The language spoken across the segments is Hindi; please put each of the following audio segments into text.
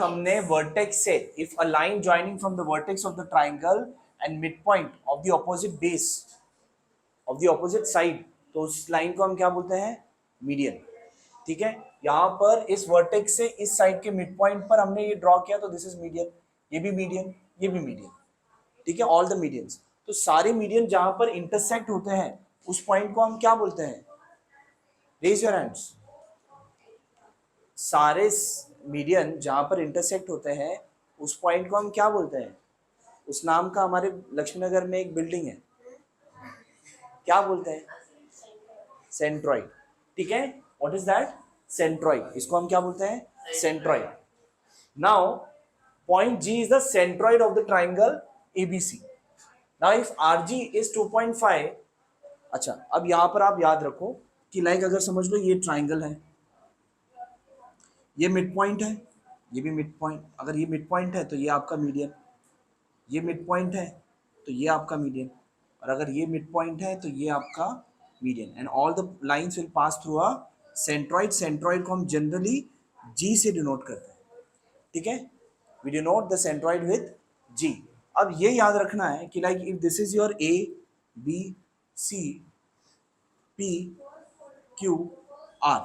हमने वर्टेक्स से if a line joining from the vertex of the triangle and mid point of the opposite base of the opposite side, तो उस लाइन को हम क्या बोलते हैं? मीडियन। ठीक है, यहाँ पर इस वर्टेक्स से इस साइड के मिड पॉइंट पर हमने ये ड्रॉ किया, तो दिस इज मीडियन। ये भी मीडियन, ये भी मीडियन। ठीक है, ऑल द मीडियंस। तो सारे मीडियन जहां पर इंटरसेक्ट होते हैं उस पॉइंट को हम क्या बोलते हैं? Raise your hands. सारे मीडियन जहां पर इंटरसेक्ट होते हैं उस पॉइंट को हम क्या बोलते हैं? उस नाम का हमारे लक्ष्मीनगर में एक बिल्डिंग है, क्या बोलते हैं? सेंट्रॉइड। ठीक है, व्हाट इज दैट? सेंट्रॉइड। इसको हम क्या बोलते हैं? Centroid. Now point G is the centroid of the triangle ABC. Now if RG is 2.5, अच्छा अब यहां पर आप याद रखो कि लाइक अगर समझ लो ये ट्राइंगल है, ये मिड पॉइंट है, ये भी मिड पॉइंट। अगर ये मिड पॉइंट है तो ये आपका मीडियन, ये मिड पॉइंट है तो ये आपका मीडियन, और अगर ये मिड पॉइंट है तो ये आपका median. And all the lines will pass through a centroid. Centroid को हम जनरली G से डिनोट करते हैं। ठीक है, we denote the centroid with G. अब ये याद रखना है कि like if this is your A, B, C, P, Q, R.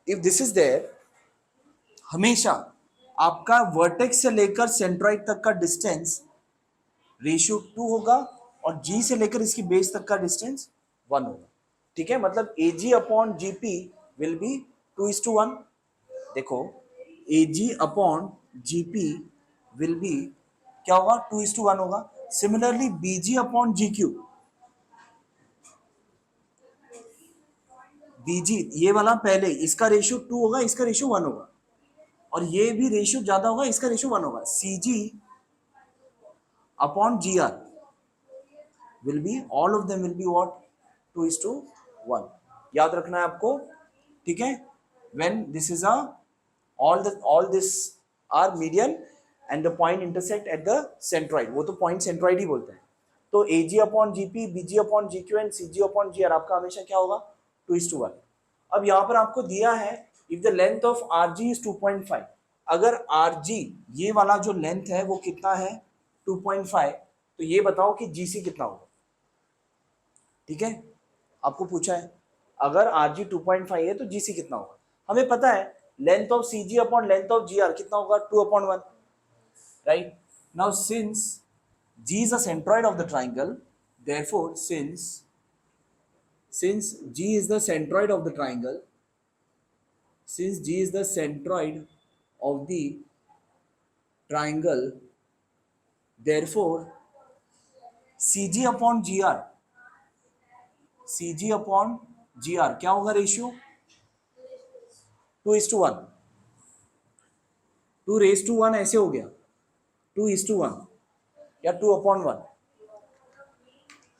If this is there, हमेशा आपका वर्टेक्स से लेकर सेंट्रॉइड तक का डिस्टेंस रेशियो 2 होगा और G से लेकर इसकी बेस तक का डिस्टेंस 1 होगा। ठीक है, मतलब AG upon GP will be 2:1। देखो AG upon GP will be क्या होगा? 2:1 होगा। Similarly BG upon GQ, BG ये वाला पहले इसका रेशियो 2 होगा, इसका रेशियो 1 होगा, और ये भी रेशियो ज्यादा होगा, इसका रेशियो 1 होगा। CG upon GR will be, all of them will be what? 2:1। याद रखना है आपको। ठीक है, when this is a all this are median and the point intersect at the centroid, वो तो point centroid ही बोलते हैं। तो AG upon GP, BG upon GQ and CG upon GR आपका हमेशा क्या होगा? 2:1। अब यहाँ पर आपको दिया है if the length of RG is 2.5, अगर RG ये वाला जो लेंथ है वो कितना है? 2.5, तो ये बताओ कि GC कितना होगा। ठीक है, आपको पूछा है अगर RG 2.5 है तो GC कितना होगा। हमें पता है length of CG upon length of GR कितना होगा? 2/1, right. Now since G is a centroid of the triangle, therefore since G is the centroid of the triangle, since G is the centroid of the triangle, therefore CG upon GR, CG upon GR क्या होगा रेशियो? 2:1। 2:1 ऐसे हो गया 2:1 या 2/1।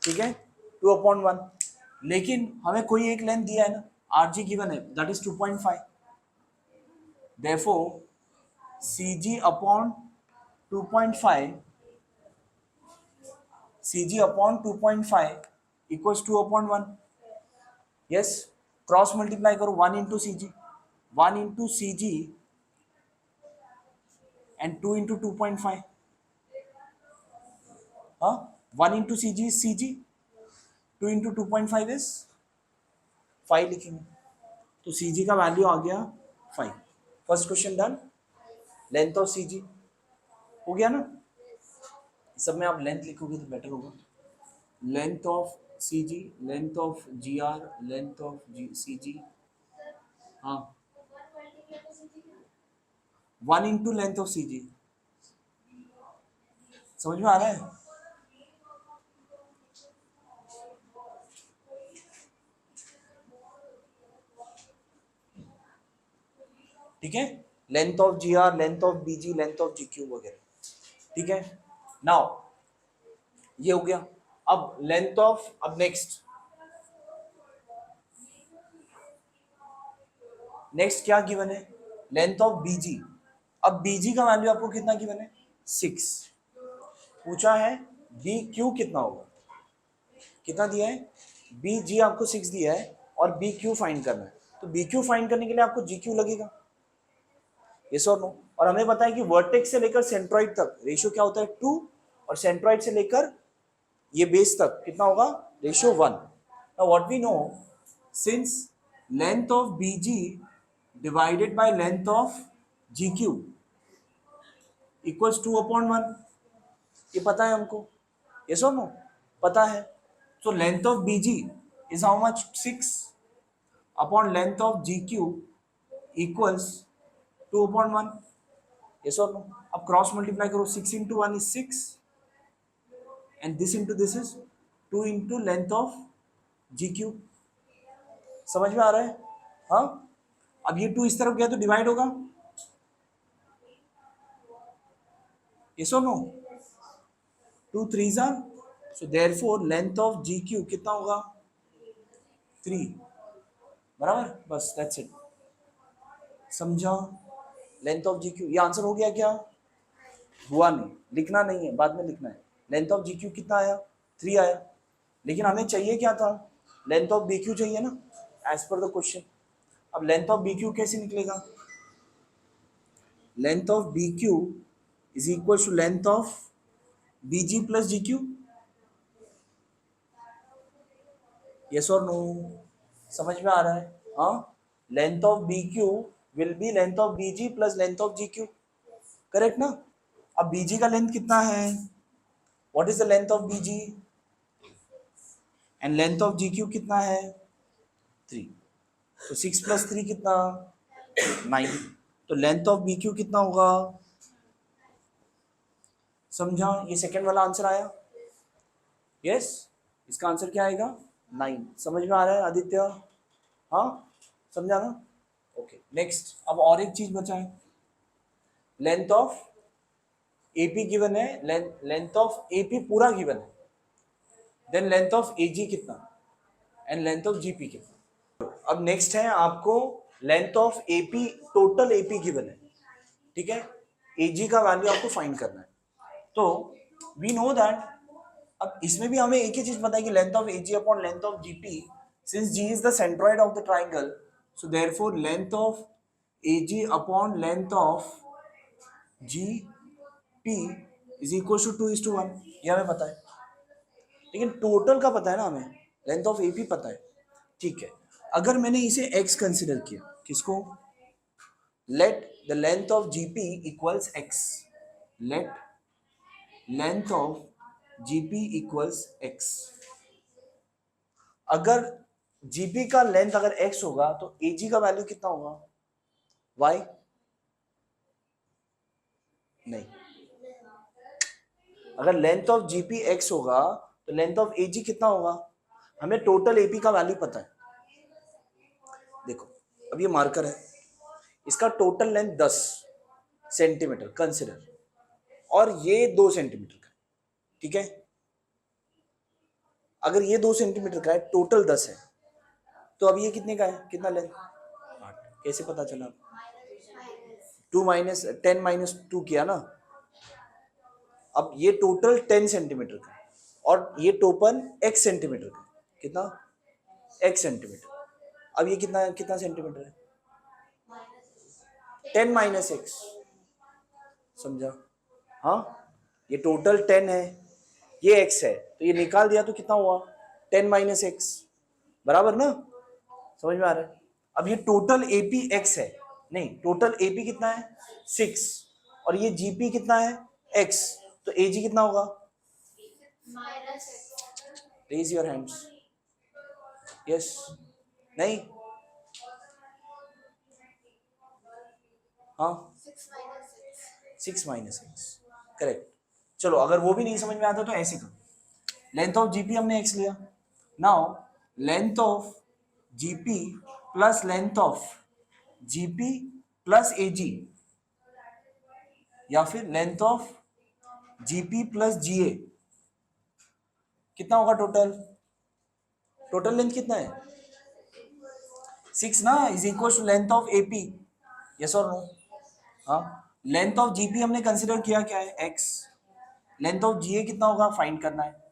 ठीक है, 2/1। लेकिन हमें कोई एक लेंथ दिया है ना, RG गिवन है, that is 2.5। Therefore CG upon 2.5, CG upon 2.5 equals 2/1। Yes, cross multiply करो, 1 into CG, 1 into CG and 2 into 2.5. 1 into CG is CG, 2 into 2.5 is 5 लिखेंगे, तो CG का वैल्यू आ गया 5। First question done. Length of CG हो गया ना, सब में आप लेंथ लिखोगे तो बेटर होगा। Length of CG, length of GR, length of CG, हाँ 1 इंटू लेंथ ऑफ CG। समझ में आ रहा है? ठीक है, length of GR, length of BG, length of GQ वगैरह। ठीक है, नाउ ये हो गया। अब लेंथ ऑफ, अब नेक्स्ट क्या गिवन है? Length of BG। अब BG का वैल्यू आपको कितना गिवन है? 6। पूछा है BQ कितना होगा, कितना दिया है? BG आपको 6 दिया है और BQ फाइंड करना है, तो BQ फाइंड करने के लिए आपको GQ लगेगा। यस और नो? और हमें पता है कि वर्टेक्स से लेकर सेंट्रॉइड तक रेशियो क्या होता है 2, और सेंट्रॉइड से लेकर ये बेस तक कितना होगा ratio 1. Now what we know, since length of BG divided by length of GQ equals 2/1, ये पता है हमको, यस और नो? पता है. So length of BG is how much? 6 upon length of GQ equals 2/1. Yes or no? अब क्रॉस मल्टीप्लाई करो, 6 into 1 is 6 and this into this is 2 into length of GQ. समझ में आ रहा है? हाँ. अब ये 2 इस तरफ गया तो डिवाइड होगा. Yes or no? 2 3s are, so therefore length of GQ कितना होगा 3. बराबर, बस दैट्स इट. समझा? लेंथ ऑफ GQ, ये आंसर हो गया क्या? हुआ नहीं, लिखना नहीं है, बाद में लिखना है. लेंथ ऑफ GQ कितना आया? 3 आया. लेकिन हमें चाहिए क्या था? लेंथ ऑफ BQ चाहिए ना, एज पर द क्वेश्चन. अब लेंथ ऑफ BQ कैसे निकलेगा? Length of BQ is equal to length of BG plus GQ. Yes और नो? समझ में आ रहा है? हाँ. Length of BQ will be length of BG plus length of GQ. Correct ना? अब BG का लेंथ कितना है? What is the length of BG and length of GQ कितना है? 3. तो 6 प्लस 3 कितना? 9. तो लेंथ ऑफ BQ कितना होगा? समझा? ये सेकेंड वाला आंसर आया. यस, इसका आंसर क्या आएगा? 9. समझ में आ रहा है आदित्य? हाँ, समझा ना? Okay, next. अब और एक चीज बचा है. लेंथ ऑफ AP गिवन है, लेंथ ऑफ AP पूरा गिवन है, देन लेंथ ऑफ AG कितना एंड लेंथ ऑफ GP कितना. अब नेक्स्ट है आपको length of AP, total AP given है, ठीक है. AG का वैल्यू आपको फाइंड करना है. तो वी नो दैट, अब इसमें भी हमें एक ही चीज पता है कि length of AG upon length of GP, since G is the centroid of the triangle, so therefore length of AG upon length of GP is equal to 2:1. ये हमें पता है, लेकिन टोटल का पता है ना हमें, लेंथ ऑफ AP पता है. ठीक है, अगर मैंने इसे x कंसिडर किया, किसको? Let the length of GP equals x. Late length of GP equals x. अगर GP का लेंथ अगर x होगा तो AG का वैल्यू कितना होगा? y? नहीं. अगर लेंथ ऑफ GP x होगा तो लेंथ ऑफ AG कितना होगा? हमें टोटल AP का वैल्यू पता है. देखो, अब ये मार्कर है, इसका टोटल लेंथ 10 सेंटीमीटर कंसिडर, और ये 2 सेंटीमीटर का, ठीक है. अगर ये 2 सेंटीमीटर का है, टोटल 10 है, तो अब ये कितने का है? कितना लेंथ? 8. कैसे पता चला? 10 माइनस 2 किया ना. अब ये टोटल 10 सेंटीमीटर का है और ये टोटल x सेंटीमीटर का है. कितना? x centimetre. अब ये कितना कितना सेंटीमीटर है? 10 माइनस x. समझा? हाँ, ये टोटल 10 है, ये x है, तो ये निकाल दिया तो कितना हुआ? 10 माइनस x. बराबर ना? समझ में आ रहा है? अब ये टोटल AP x है, नहीं, टोटल AP कितना है? 6, और ये GP कितना है? x. तो AG कितना होगा? Raise your hands. यस, नहीं, हाँ, 6 माइनस एक्स. करेक्ट. चलो, अगर वो भी नहीं समझ में आता तो ऐसे करो. लेंथ ऑफ GP हमने x लिया. Now length of GP plus length of GP plus AG, या फिर length of GP plus GA, कितना होगा टोटल? टोटल लेंथ कितना है? 6 ना, is equal to length of AP. Yes और नो? हाँ. लेंथ ऑफ GP हमने कंसिडर किया क्या है? x. लेंथ ऑफ GA कितना होगा? फाइंड करना है.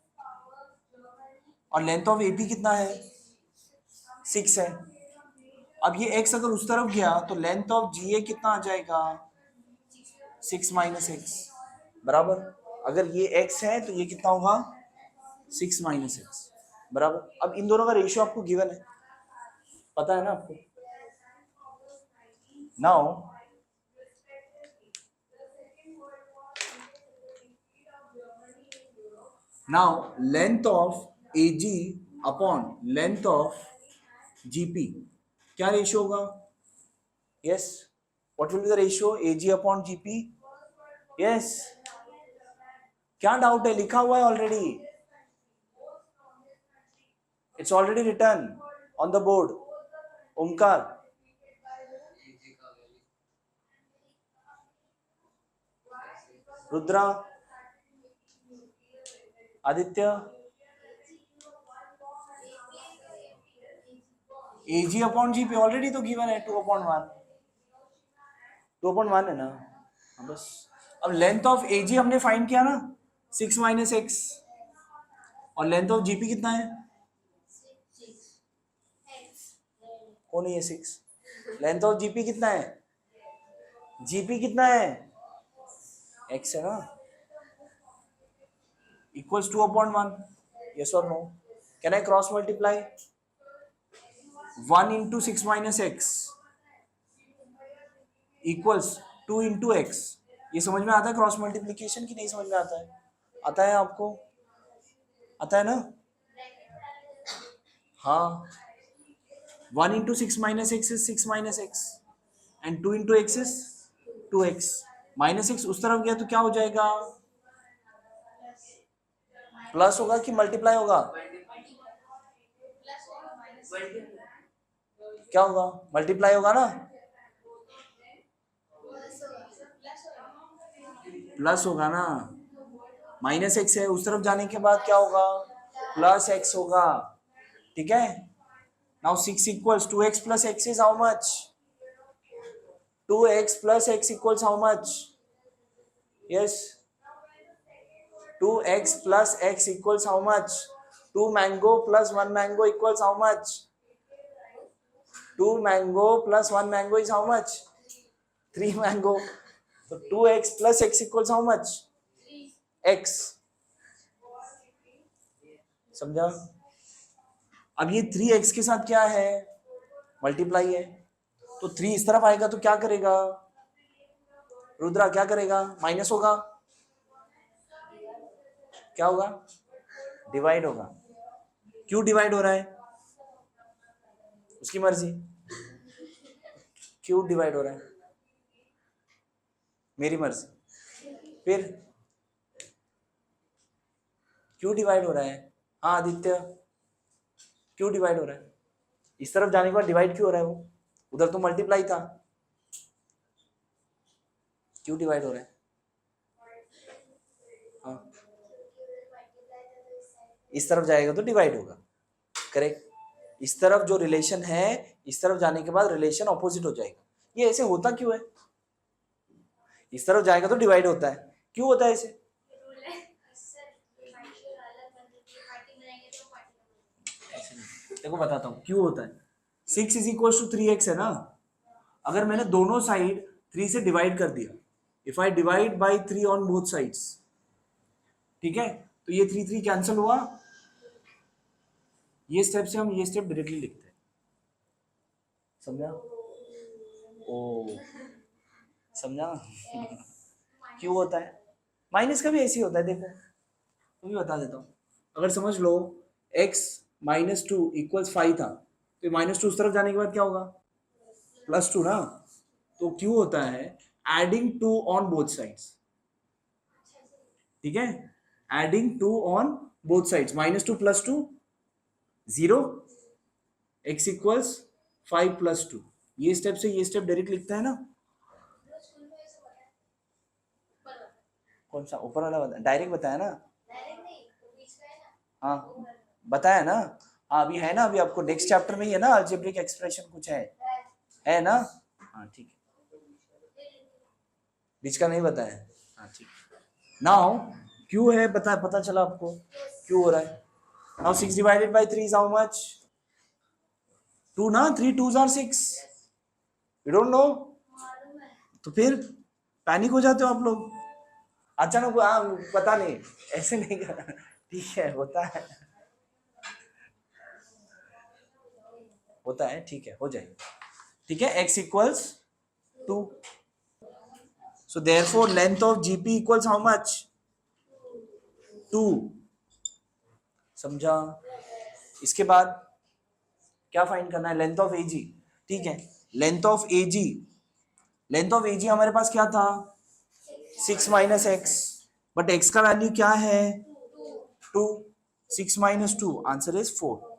और लेंथ ऑफ AP कितना है? 6 है. अब ये x अगर उस तरफ गया तो लेंथ ऑफ GA कितना आ जाएगा 6 माइनस एक्स बराबर। अगर ये x है तो ये कितना होगा 6 माइनस एक्स बराबर। अब इन दोनों का रेशियो आपको गिवन है, पता है ना आपको। Now length of AG upon length of GP क्या रेशियो होगा? Yes, what will be the ratio AG upon GP? Yes, क्या डाउट है? लिखा हुआ है already, it's already written on the board. Omkar, Rudra, Aditya, AG upon GP already तो गिवन है 2/1, 2/1 है ना। बस अब लेंथ ऑफ AG हमने फाइंड किया ना 6 माइनस एक्स, और लेंथ ऑफ GP कितना है? कौन है ये 6? लेंथ ऑफ GP कितना है? GP कितना है? x है ना, इक्वल्स 2/1। यस और no? Can I cross multiply 1 into 6 minus x equals 2 into x. ये समझ में आता है क्रॉस मल्टीप्लीकेशन की नहीं समझ में आता है? आता है आपको? आता है ना? हाँ, 1 into 6 minus x is 6 minus x and 2 into x is 2x। Minus x उस तरफ गया तो क्या हो जाएगा? प्लस होगा कि मल्टीप्लाई होगा? क्या होगा? मल्टीप्लाई होगा ना, प्लस होगा ना। माइनस एक्स है, उस तरफ जाने के बाद क्या होगा? प्लस एक्स होगा, ठीक है। Now 6 equals 2x plus x is how much? 2x plus x equals how much? Yes, 2x plus x equals how much? 2 mango plus 1 mango equals how much? 2 mango plus 1 mango is how much? 3 mango. So 2x plus x equals how much? x. समझा? अब ये 3x के साथ क्या है? मल्टीप्लाई है, तो 3 इस तरफ आएगा तो क्या करेगा? रुद्रा क्या करेगा? माइनस होगा, क्या होगा? डिवाइड होगा। क्यों डिवाइड हो रहा है? उसकी मर्जी। क्यों डिवाइड हो रहा है? मेरी मर्जी। फिर क्यों डिवाइड हो रहा है? हाँ आदित्य, क्यों डिवाइड हो रहा है? इस तरफ जाने के बाद डिवाइड क्यों हो रहा है? वो उधर तो मल्टीप्लाई था, क्यों डिवाइड हो रहा है? हाँ, इस तरफ जाएगा तो डिवाइड होगा, करेक्ट। इस तरफ जो रिलेशन है, इस तरफ जाने के बाद रिलेशन ऑपोजिट हो जाएगा। ये ऐसे होता क्यों है? इस तरफ जाएगा तो डिवाइड होता है, क्यों होता है ऐसे? देखो बताता हूँ क्यों होता है। 6 इज इक्वल टू 3x है ना। अगर मैंने दोनों साइड 3 से डिवाइड कर दिया, if I divide by 3 on both sides, ठीक है, तो ये 3 3 कैंसिल हुआ। ये स्टेप से हम ये स्टेप डायरेक्टली लिखते हैं, समझा? ओ समझा? क्यों होता है? माइनस का भी ऐसे ही होता है, देखो तो भी बता देता हूँ। अगर समझ लो x माइनस 2 इक्वल्स 5 था, तो माइनस 2 उस तरफ जाने के बाद क्या होगा? प्लस 2 ना। तो क्यों होता है? एडिंग 2 ऑन बोथ साइड्स, ठीक है, adding 2 on both sides, minus 2 plus 2 0, x equals 5 plus 2। ये स्टेप से ये स्टेप डायरेक्ट लिखता है ना। कौन सा ऊपर वाला? डायरेक्ट बताया ना। हाँ बताया ना। हाँ अभी है ना, अभी आपको नेक्स्ट चैप्टर में ही है ना, अलजेब्रिक एक्सप्रेशन कुछ है ना। हाँ ठीक है, बीच का नहीं बताया। हाँ ठीक है। नाउ क्यों है पता चला आपको क्यों हो रहा है? Now 6 divided by 3 is how much? 2 ना, 3 2s are 6. You don't know? तो फिर पैनिक हो जाते हो आप लोग अचानक। पता नहीं, ऐसे नहीं करना, ठीक है, होता है, होता है, ठीक है, हो जाएगा, ठीक है। x equals 2, so therefore length of gp equals how much? 2. समझा? इसके बाद क्या फाइंड करना है? लेंथ ऑफ एजी, ठीक है। Length of AG, length of AG हमारे पास क्या था? 6 माइनस एक्स, बट एक्स का वैल्यू क्या है? 2. 6 माइनस 2, आंसर इज 4.